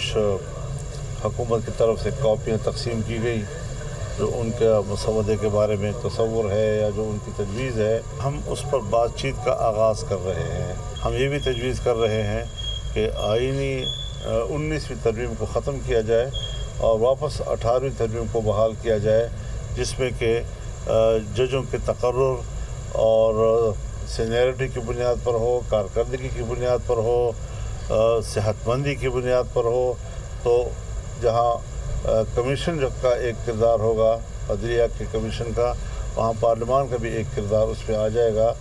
कुछ हुकूमत की तरफ से कॉपियाँ तकसीम की गई जो उनके मसवदे के बारे में तसव्वुर है या जो उनकी तजवीज़ है, हम उस पर बातचीत का आगाज़ कर रहे हैं। हम ये भी तजवीज़ कर रहे हैं कि आइनी 19वीं तरमीम को ख़त्म किया जाए और वापस 18वीं तरमीम को बहाल किया जाए, जिसमें कि जजों के तकर्रुर और सीनियरिटी की बुनियाद पर हो, कारकर्दगी की बुनियाद पर हो, सेहतमंदी की बुनियाद पर हो। तो जहाँ कमीशन का एक किरदार होगा, अदलिया के कमीशन का, वहाँ पार्लियामान का भी एक किरदार उसमें आ जाएगा।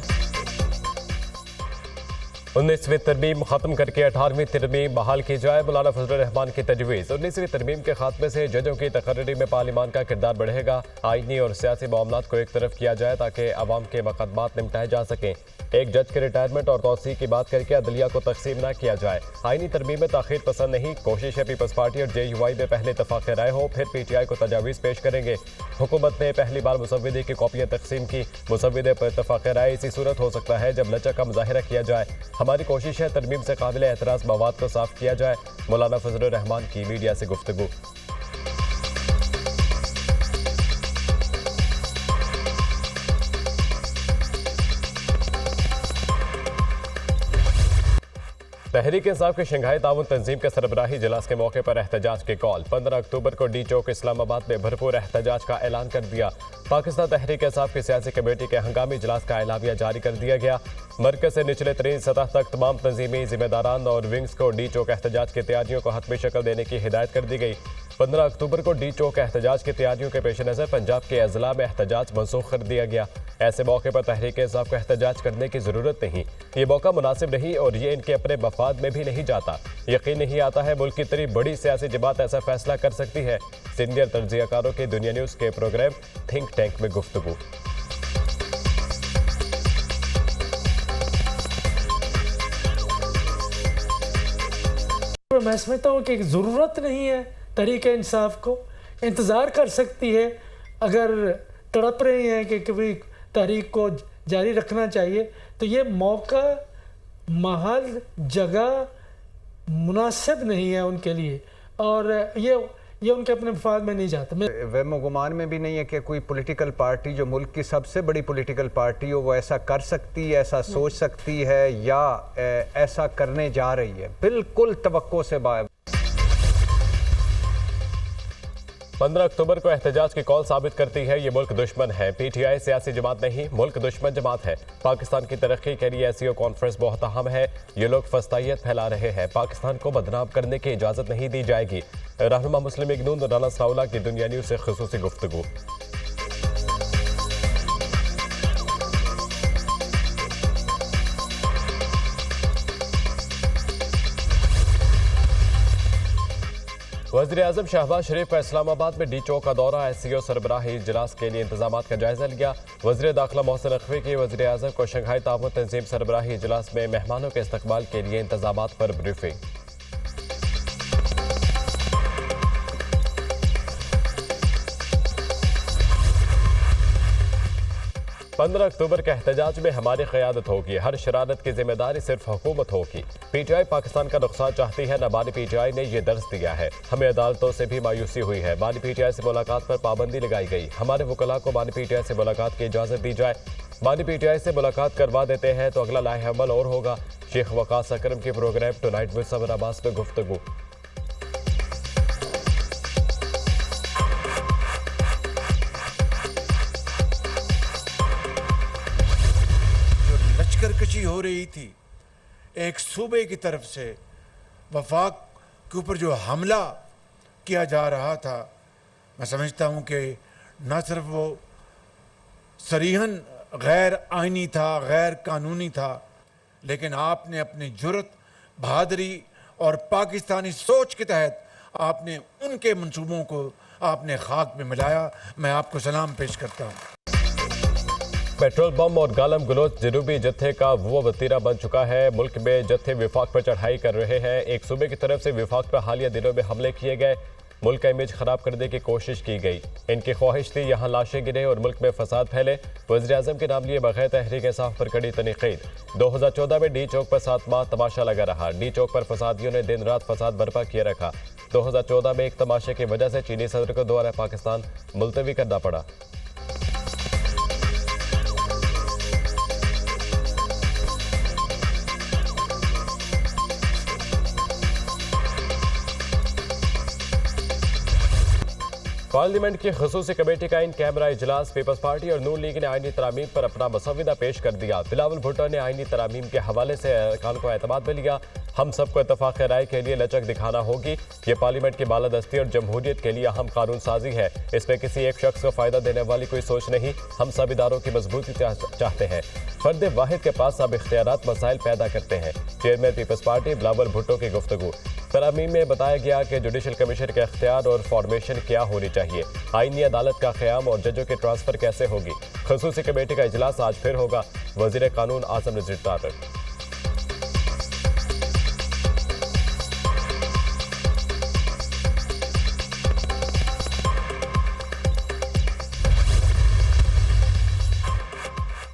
19वीं तरमीम ख़त्म करके 18वीं तरमीम बहाल की जाए, मौलाना फजलुर रहमान की तजवीज़। 19वीं तरमीम के खात्मे से जजों की तकर्री में पार्लियामान का किरदार बढ़ेगा। आइनी और सियासी मामलात को एक तरफ किया जाए ताकि अवाम के मुकदमात निपटाए जा सकें। एक जज के रिटायरमेंट और तौसीक की बात करके अदलिया को तकसीम न किया जाए। आइनी तरमीम में ताख़ीर पसंद नहीं। कोशिश है पीपल्स पार्टी और JUI में पहले इत्तफ़ाक़ राय हो, फिर PTI को तजावीज़ पेश करेंगे। हुकूमत ने पहली बार मुसव्विदे की कॉपियाँ तकसीम की। मुसव्विदे पर इत्तफ़ाक़ राय इसी सूरत हो सकता है जब लचक का मुज़ाहिरा किया जाए। हमारी कोशिश है तरमीम से काबिल एतराज़ मवाद को साफ किया जाए। मौलाना फजलुर रहमान की मीडिया से गुफ्तगू। तहरीक इंसाफ के शंघाई ताउन तंजीम के सरबराही इजलास के मौके पर एहतजाज की कॉल। 15 अक्टूबर को डी चौक इस्लामाबाद में भरपूर एहतजाज का ऐलान कर दिया। पाकिस्तान तहरीक इंसाफ की सियासी कमेटी के हंगामी इजलास का एलामिया जारी कर दिया गया। मरकज से निचले तरीन सतह तक तमाम तंजीमी जिम्मेदारान और विंग्स को डी चौक एहतजाज की तैयारियों को हतमी शक्ल देने की हिदायत कर दी गई। 15 अक्टूबर को डी चौक एहतजाज की तैयारियों के पेश नज़र पंजाब के अजला में एहतजाज मनसूख कर दिया गया। ऐसे मौके पर तहरीक इंसाफ को एहतजाज करने की ज़रूरत नहीं। ये मौका मुनासिब नहीं और ये इनके अपने मफाद में भी नहीं जाता। यकीन नहीं आता है मुल्क की इतनी बड़ी सियासी जमात ऐसा फैसला कर सकती है। सीनियर तज्ज़ियाकारों के दुनिया न्यूज़ के प्रोग्राम थिंक टैंक में गुफ्तगू। मैं समझता हूँ कि ज़रूरत नहीं है तहरीक इंसाफ को, इंतज़ार कर सकती है। अगर तड़प रहे हैं कि कभी तहरीक को जारी रखना चाहिए तो ये मौका, महल, जगह मुनासिब नहीं है उनके लिए और ये उनके अपने मफाद में नहीं जाता। वहम गुमान में भी नहीं है कि कोई पॉलिटिकल पार्टी जो मुल्क की सबसे बड़ी पॉलिटिकल पार्टी हो वो ऐसा कर सकती है, ऐसा सोच सकती है या ऐसा करने जा रही है। बिल्कुल तवक्को से बाहर। 15 अक्टूबर को एहतजाज की कॉल साबित करती है ये मुल्क दुश्मन है। PTI सियासी जमात नहीं, मुल्क दुश्मन जमात है। पाकिस्तान की तरक्की के लिए SCO कॉन्फ्रेंस बहुत अहम है। ये लोग फस्तायत फैला रहे हैं। पाकिस्तान को बदनाम करने की इजाज़त नहीं दी जाएगी। रहनुमा मुस्लिम लीग नून राना सनाउल्लाह की दुनिया न्यूज़ से खुसूसी गुफ्तगू। वज़ीर-ए-आज़म शहबाज शरीफ का इस्लामाबाद में डी चौक का दौरा। SCO सरबराही इजलास के लिए इंतजामात का जायजा लिया। वज़ीर दाखिला मोहसिन नकवी की वज़ीर-ए-आज़म को शंघाई ताउन तंजीम सरबराही इजलास में मेहमानों के इस्तकबाल के लिए इंतजामात पर ब्रीफिंग। 15 अक्टूबर के एहतजाज में हमारी क़यादत होगी। हर शरारत की जिम्मेदारी सिर्फ हुकूमत होगी। PTI पाकिस्तान का नुकसान चाहती है। नबानी PTI ने यह दर्ज दिया है। हमें अदालतों से भी मायूसी हुई है। बानी PTI से मुलाकात पर पाबंदी लगाई गई। हमारे वकला को बानी PTI से मुलाकात की इजाज़त दी जाए। बानी PTI से मुलाकात करवा देते हैं तो अगला लाहेअमल और होगा। शेख वकास अकरम की programme tonight with Samar Abbas में गुफ्तगू। लश्करकशी हो रही थी एक सूबे की तरफ से, वफाक के ऊपर जो हमला किया जा रहा था, मैं समझता हूँ कि न सिर्फ वो सरीहन गैर आइनी था, गैर कानूनी था, लेकिन आपने अपनी जुर्रत, बहादुरी और पाकिस्तानी सोच के तहत आपने उनके मंसूबों को आपने खाक में मिलाया। मैं आपको सलाम पेश करता हूँ। पेट्रोल बम और गालम गलोच जनूबी जत्थे का वो वतीरा बन चुका है। मुल्क में जत्थे विफाक पर चढ़ाई कर रहे हैं। एक सूबे की तरफ से विफाक पर हालिया दिनों में हमले किए गए। मुल्क का इमेज खराब करने की कोशिश की गई। इनकी ख्वाहिश थी यहाँ लाशें गिरे और मुल्क में फसाद फैले। वज़ीर-ए-आज़म के नाम लिए बगैर तहरीक इंसाफ पर कड़ी तनकीद। 2014 में डी चौक पर 7 माह तमाशा लगा रहा। डी चौक पर फसादियों ने दिन रात फसाद बर्पा किए रखा। 2014 में एक तमाशे की वजह से चीनी सदर को दौरा पाकिस्तान मुलतवी करना पड़ा। पार्लियामेंट की खुसूसी कमेटी का इन कैमरा इजलास। पीपल्स पार्टी और नून लीग ने आईनी तरामीम पर अपना मसविदा पेश कर दिया। बिलावल भुट्टो ने आईनी तरामीम के हवाले से अरकान को एतमाद में लिया। हम सबको इत्तफाक राय के लिए लचक दिखाना होगी। ये पार्लियामेंट की बालादस्ती और जमहूरियत के लिए अहम कानून साजी है। इसमें किसी एक शख्स को फायदा देने वाली कोई सोच नहीं। हम सब इदारों की मजबूती चाहते हैं। फर्द वाहिद के पास सब इख्तियारात मसाइल पैदा करते हैं। चेयरमैन पीपल्स पार्टी बिलावल भुट्टो की गुफ्तगू। तरामीम में बताया गया कि जुडिशल कमीशन के अख्तियार और फॉर्मेशन क्या होनी चाहिए, आईनी अदालत का क़याम और जजों की ट्रांसफर कैसे होगी। खुसूसी कमेटी का इजलास आज फिर होगा। वज़ीर कानून आज़म नज़ीर तारिक।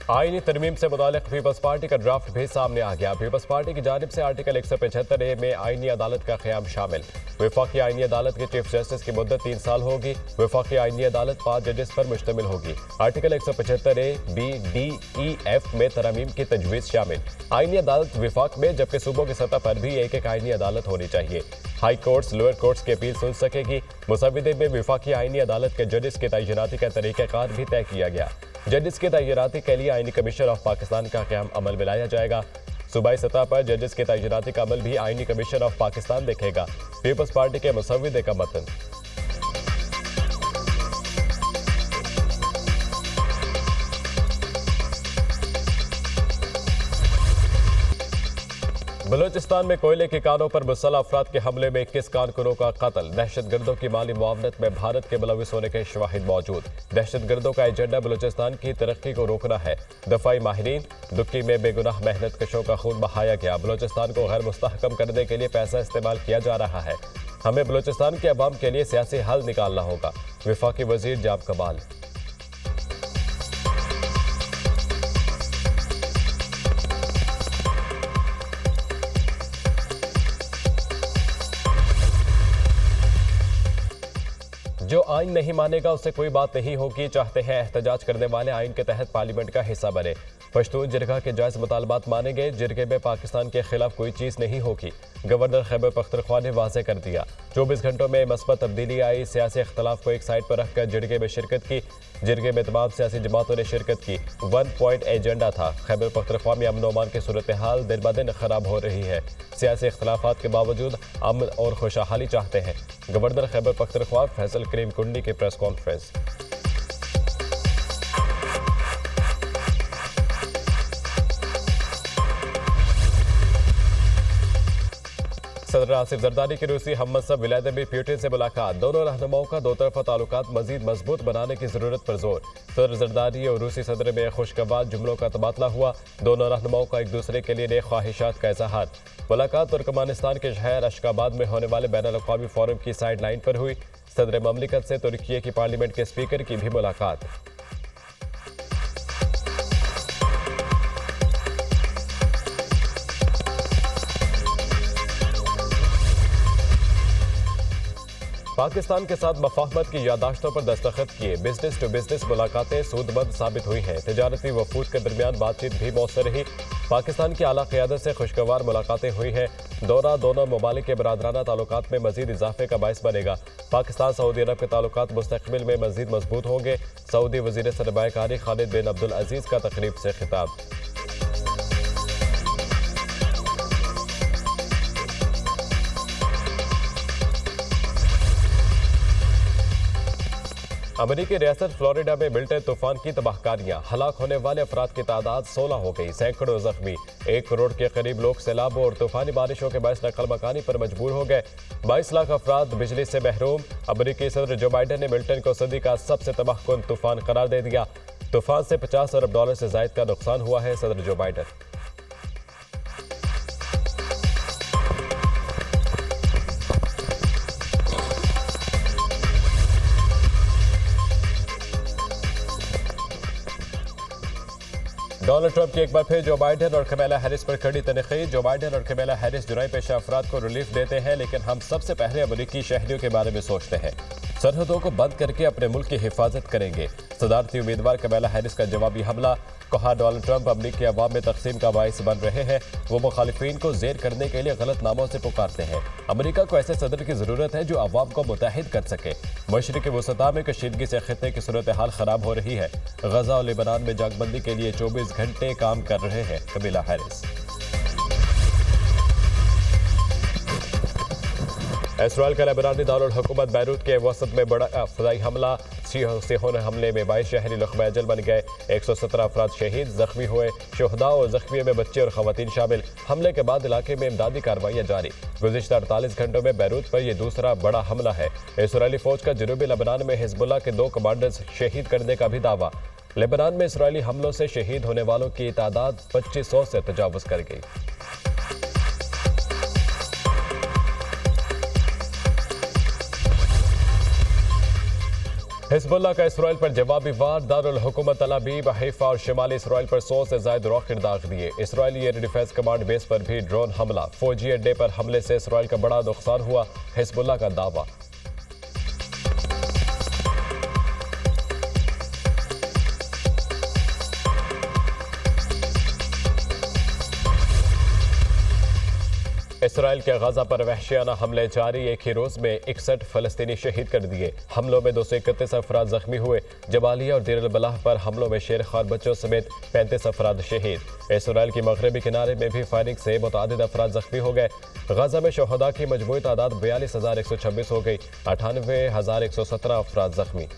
आईनी तरमीम से मुताल्लिक़ पीपल्स पार्टी का ड्राफ्ट भी सामने आ गया। पीपल्स पार्टी की जानिब से आर्टिकल 175A में आईनी अदालत का क़याम शामिल। वफाकी आईनी अदालत के चीफ जस्टिस की मुद्दत 3 साल होगी। वफाकी आईनी अदालत 5 जजेस पर मुश्तमिल होगी। Article 175A, B, D, E, F में तरमीम की तजवीज़ शामिल। आईनी अदालत विफाक में, जबकि सूबों की सतह पर भी एक आईनी अदालत होनी चाहिए। हाई कोर्ट्स, लोअर कोर्ट्स की अपील सुन सकेगी। मुसविदे में वफाकी आईनी अदालत के जजेस की तैनाती का तरीक़ाकार भी तय किया गया। जजेस की तैनाती के लिए आईनी कमीशन ऑफ पाकिस्तान का क़याम अमल में लाया जाएगा। सूबाई सतह पर जजेस की तैनाती का अमल भी आईनी कमीशन ऑफ पाकिस्तान देखेगा। पीपल्स पार्टी के मुसविदे का मतन। बलूचिस्तान में कोयले की कानों पर मुसल्लह अफराद के हमले में 21 कारकुनों का कत्ल। दहशतगर्दों की माली मुआवनत में भारत के मुलविस होने के शवाहिद मौजूद। दहशतगर्दों का एजेंडा बलूचिस्तान की तरक्की को रोकना है। दफाई माहिरीन। दुक्की में बेगुनाह मेहनत कशों का खून बहाया गया। बलूचिस्तान को गैर मुस्तहकम करने के लिए पैसा इस्तेमाल किया जा रहा है। हमें बलूचिस्तान के अवाम के लिए सियासी हल निकालना होगा। वफाकी वजीर जाब कमाल। जो आइन नहीं मानेगा उससे कोई बात नहीं होगी। चाहते हैं एहतजाज करने वाले आइन के तहत पार्लियामेंट का हिस्सा बने। पश्तून जिरगा के जायज़ मुतालबात मानेंगे। जिरगे में पाकिस्तान के खिलाफ कोई चीज़ नहीं होगी। गवर्नर खैबर पख्तूनख्वा ने वाज़ेह कर दिया। 24 घंटों में मस्बत तब्दीली आई। सियासी इख्तलाफ को एक साइड पर रखकर जिरगे में शिरकत की। जिरगे में तमाम सियासी जमातों ने शिरकत की। 1 पॉइंट एजेंडा था। खैबर पख्तूनख्वा में अमन अमान की सूरत हाल दिन ब दिन खराब हो रही है। सियासी इख्तलाफात के बावजूद अमन और खुशहाली चाहते हैं। गवर्नर खैबर पख्तूनख्वा फैसल करीम कुंडी की प्रेस कॉन्फ्रेंस। सदर आसिफ जरदारी की रूसी हममनसब व्लादिमीर पुतिन से मुलाकात। दोनों रहनुमाओं का दो तरफा ताल्लुकात मजीद मजबूत बनाने की जरूरत पर जोर। सदर जरदारी और रूसी सदर में खुशगवार जुमलों का तबादला हुआ। दोनों रहनुमाओं का एक दूसरे के लिए नए ख्वाहिशात का इजहार। मुलाकात तुर्कमानिस्तान के शहर अशगाबाद में होने वाले बैनुल अक़वामी फोरम की साइड लाइन पर हुई। सदर ममलिकत से तुर्की की पार्लियामेंट के स्पीकर की भी मुलाकात। पाकिस्तान के साथ मफाहमत की यादाश्तों पर दस्तखत किए। बिजनेस टू बिजनेस मुलाकातें सूदमंद साबित हुई हैं। तिजारती वफूद के दरमियान बातचीत भी मौसर रही। पाकिस्तान की आला क़यादत से खुशगवार मुलाकातें हुई हैं। दौरा दोनों ममालिक के बरादराना ताल्लुकात में मजीद इजाफे का बायस बनेगा। पाकिस्तान सऊदी अरब के ताल्लुकात मुस्तक़बिल में मजीद मजबूत होंगे। सऊदी वज़ीर सरमायाकारी खालिद बिन अब्दुल अजीज़ का तकरीब से खिताब। अमेरिकी रियासत फ्लोरिडा में मिल्टन तूफान की तबाहकारियां। हलाक होने वाले अफराद की तादाद 16 हो गई। सैकड़ों जख्मी। 1 करोड़ के करीब लोग सैलाबों और तूफानी बारिशों के बायस नकल मकानी पर मजबूर हो गए। 22 लाख अफराद बिजली से महरूम। अमेरिकी सदर जो बाइडन ने मिल्टन को सदी का सबसे तबाहकुन तूफान करार दे दिया। तूफान से $50 अरब से जायद का नुकसान हुआ है। सदर जो बाइडन। डोनाल्ड ट्रंप की एक बार फिर जो बाइडेन और कमला हैरिस पर कड़ी तनकीद। जो बाइडेन और कमला हैरिस जुराई पेशा अफराद को रिलीफ देते हैं, लेकिन हम सबसे पहले अमरीकी शहरियों के बारे में सोचते हैं। सरहदों को बंद करके अपने मुल्क की हिफाजत करेंगे। सदारती उम्मीदवार कमला हैरिस का जवाबी हमला। कहा, डोनाल्ड ट्रंप अमरीकी अवाम में तकसीम का बाइस बन रहे हैं। वो मुखालिफिन को जेर करने के लिए गलत नामों से पुकारते हैं। अमरीका को ऐसे सदर की जरूरत है जो अवाम को मुत्तहिद कर सके। मशरिक़ी वसता में कशीदगी से खित्ते की सूरत हाल खराब हो रही है। गजा और लेबनान में जंगबंदी के लिए 24 घंटे काम कर रहे हैं कमला हैरिस। इसराइल का लेबनानी दारुल हुकूमत बैरूत के वसत में बड़ा फ़िज़ाई हमला। सिहोन हमले में 22 शहरी लुक़्मा अजल बन गए। 117 अफराद शहीद, जख्मी हुए। शुहदा और जख्मियों में बच्चे और ख़वातीन शामिल। हमले के बाद इलाके में इमदादी कार्रवाइयाँ जारी। गुज़िश्ता 48 घंटों में बैरूत पर यह दूसरा बड़ा हमला है। इसराइली फ़ौज का जनूबी लेबनान में हिज़्बुल्लाह के 2 कमांडर्स शहीद करने का भी दावा। लेबनान में इसराइली हमलों से शहीद होने वालों की तादाद 2500 से तजावुज़ कर गई। हिज़्बुल्लाह का इसराइल पर जवाबी वार। दारुल हुकूमत तल अवीव, हैफा और शिमाली इसराइल पर 100 से ज़ायद रॉकेट दाग दिए। Israeli air defence command base पर भी ड्रोन हमला। फौजी अड्डे पर हमले से इसराइल का बड़ा नुकसान हुआ, हिज़्बुल्लाह का दावा। इसराइल के गजा पर वहशियाना हमले जारी। एक ही रोज में 61 फलस्तीनी शहीद कर दिए। हमलों में 231 अफराद जख्मी हुए। जबालिया और देर अल-बलाह पर हमलों में शेरखार बच्चों समेत 35 अफराद शहीद। इसराइल की मगरबी किनारे में भी फायरिंग से मुतअद्दिद अफराद जख्मी हो गए। गजा में शुहदा की मजमूई तादाद 42,126 हो गई। 98,117 अफराद जख्मी।